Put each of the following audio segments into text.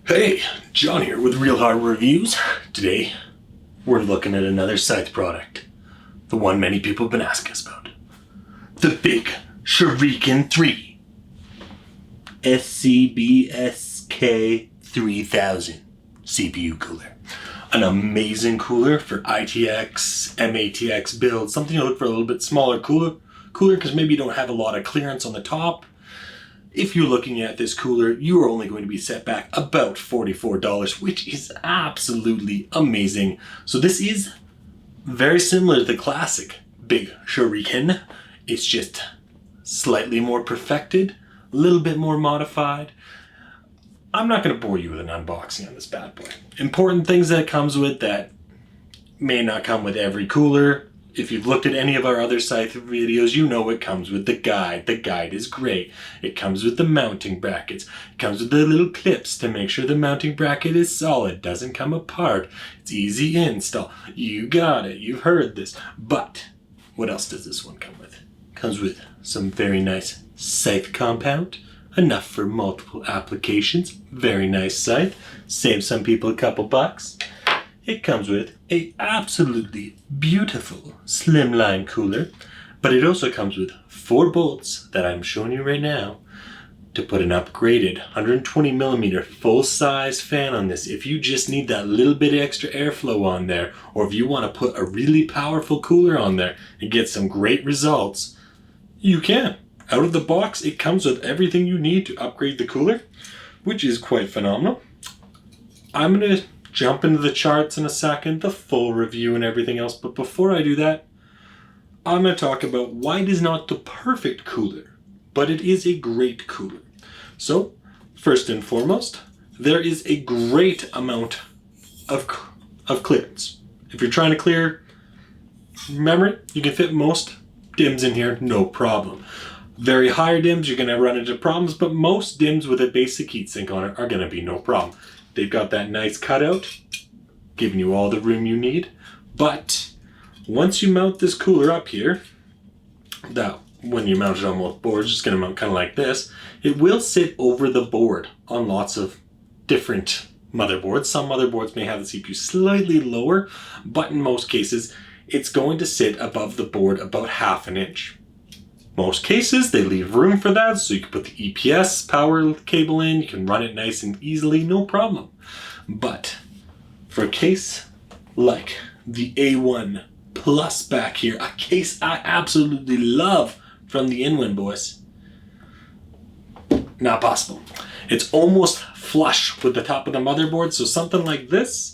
Hey, John here with Real Hard Reviews. Today, we're looking at another Scythe product. The one many people have been asking us about. The Big Shuriken 3. SCBSK 3000 CPU cooler. An amazing cooler for ITX, MATX builds. Something to look for a little bit smaller cooler because maybe you don't have a lot of clearance on the top. If you're looking at this cooler, you are only going to be set back about $44, which is absolutely amazing. So this is very similar to the classic Big Shuriken. It's just slightly more perfected, a little bit more modified. I'm not going to bore you with an unboxing on this bad boy. Important things that it comes with that may not come with every cooler. If you've looked at any of our other Scythe videos, you know it comes with the guide. The guide is great. It comes with the mounting brackets. It comes with the little clips to make sure the mounting bracket is solid, doesn't come apart. It's easy install. You got it. You've heard this. But what else does this one come with? It comes with some very nice Scythe compound. Enough for multiple applications. Very nice Scythe. Saves some people a couple bucks. It comes with a absolutely beautiful slimline cooler, but it also comes with 4 bolts that I'm showing you right now to put an upgraded 120mm full-size fan on this. If you just need that little bit of extra airflow on there, or if you want to put a really powerful cooler on there and get some great results, you can. Out of the box, it comes with everything you need to upgrade the cooler, which is quite phenomenal. I'm going to jump into the charts in a second, the full review and everything else. But before I do that, I'm going to talk about why it is not the perfect cooler, but it is a great cooler. So, first and foremost, there is a great amount of clearance. If you're trying to clear memory, you can fit most DIMMs in here, no problem. Very high DIMMs, you're going to run into problems, but most DIMMs with a basic heatsink on it are going to be no problem. They've got that nice cutout, giving you all the room you need. But once you mount this cooler up here, that when you mount it on both boards, it's going to mount kind of like this. It will sit over the board on lots of different motherboards. Some motherboards may have the CPU slightly lower, but in most cases, it's going to sit above the board about ½ an inch. Most cases, they leave room for that, so you can put the EPS power cable in, you can run it nice and easily, no problem. But for a case like the A1 Plus back here, a case I absolutely love from the Inwin boys, not possible. It's almost flush with the top of the motherboard, so something like this,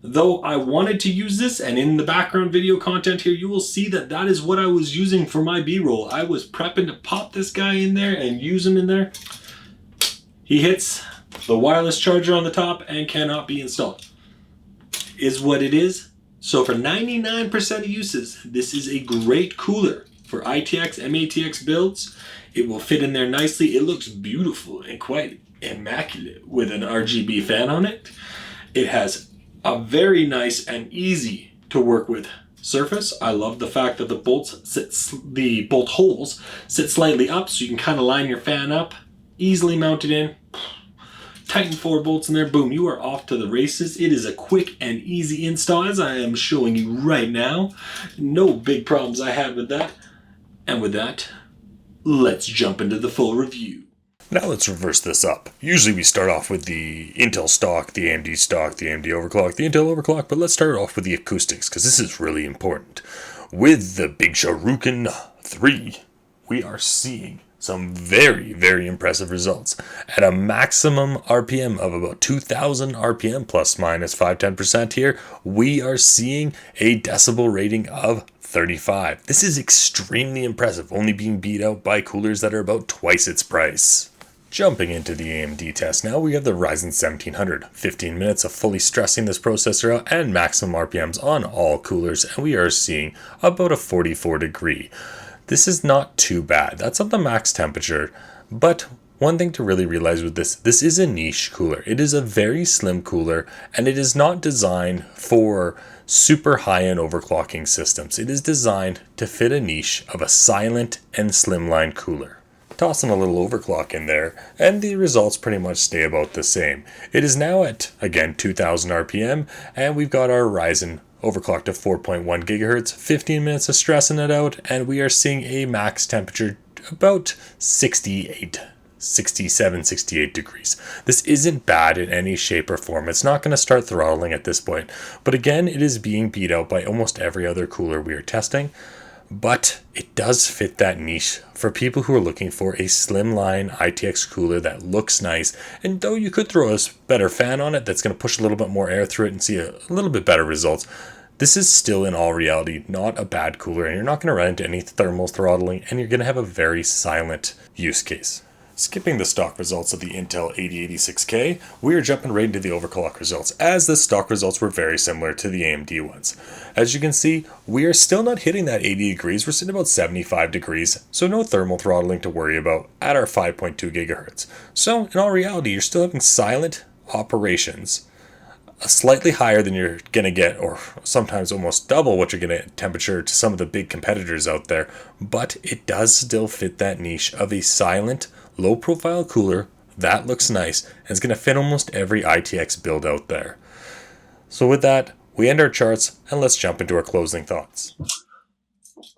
though I wanted to use this, and in the background video content here, you will see that that is what I was using for my B-roll. I was prepping to pop this guy in there and use him in there. He hits the wireless charger on the top and cannot be installed. Is what it is. So for 99% of uses, this is a great cooler for ITX, MATX builds. It will fit in there nicely. It looks beautiful and quite immaculate with an RGB fan on it. It has a very nice and easy to work with surface. I love the fact that the bolt holes sit slightly up, so you can kind of line your fan up, easily mount it in, tighten 4 bolts in there, boom, you are off to the races. It is a quick and easy install, as I am showing you right now. No big problems I had with that. And with that, let's jump into the full review. Now let's reverse this up. Usually we start off with the Intel stock, the AMD stock, the AMD overclock, the Intel overclock, but let's start off with the acoustics, because this is really important. With the Big Shuriken 3, we are seeing some very, very impressive results. At a maximum RPM of about 2000 RPM, plus minus 5-10% here, we are seeing a decibel rating of 35. This is extremely impressive, only being beat out by coolers that are about twice its price. Jumping into the Amd test now, we have the Ryzen 1700. 15 minutes of fully stressing this processor out and maximum RPMs on all coolers, and we are seeing about a 44 degree. This is not too bad. That's at the max temperature, but One thing to really realize with this is a niche cooler. It is a very slim cooler, and it is not designed for super high-end overclocking systems. It is designed to fit a niche of a silent and slimline cooler. Toss in a little overclock in there, and the results pretty much stay about the same. It is now at, again, 2000 RPM, and we've got our Ryzen overclocked to 4.1 gigahertz, 15 minutes of stressing it out, and we are seeing a max temperature about 67, 68 degrees. This isn't bad in any shape or form. It's not going to start throttling at this point. But again, it is being beat out by almost every other cooler we are testing. But it does fit that niche for people who are looking for a slimline ITX cooler that looks nice. And though you could throw a better fan on it that's going to push a little bit more air through it and see a little bit better results, this is still in all reality not a bad cooler, and you're not going to run into any thermal throttling, and you're going to have a very silent use case. Skipping the stock results of the Intel 8086K, we are jumping right into the overclock results, as the stock results were very similar to the AMD ones. As you can see, we are still not hitting that 80 degrees, we're sitting about 75 degrees, so no thermal throttling to worry about at our 5.2 gigahertz. So in all reality, you're still having silent operations, slightly higher than you're going to get, or sometimes almost double what you're going to get temperature to some of the big competitors out there, but it does still fit that niche of a silent, low profile cooler that looks nice and is going to fit almost every ITX build out there. So with that, we end our charts and let's jump into our closing thoughts.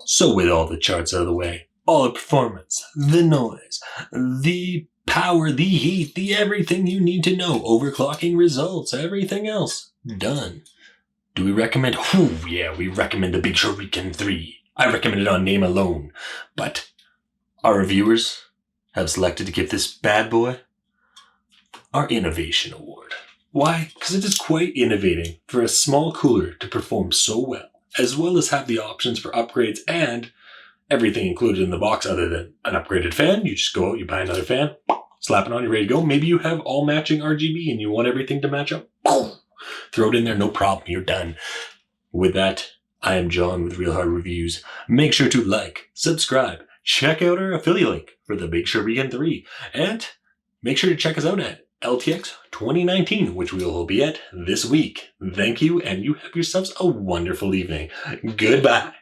So with all the charts out of the way, all the performance, the noise, the power, the heat, the everything you need to know, overclocking results, everything else done. Do we recommend? Oh yeah, we recommend the Big Shuriken 3. I recommend it on name alone. But our reviewers have selected to give this bad boy our Innovation Award. Why? Because it is quite innovating for a small cooler to perform so well as have the options for upgrades and everything included in the box other than an upgraded fan. You just go out, you buy another fan, slap it on, you're ready to go. Maybe you have all matching RGB and you want everything to match up. Boom! Throw it in there, no problem, you're done. With that, I am John with Real Hard Reviews. Make sure to like, subscribe, check out our affiliate link for the Big Shuriken 3, and make sure to check us out at LTX 2019, which we will be at this week. Thank you, and you have yourselves a wonderful evening. Goodbye.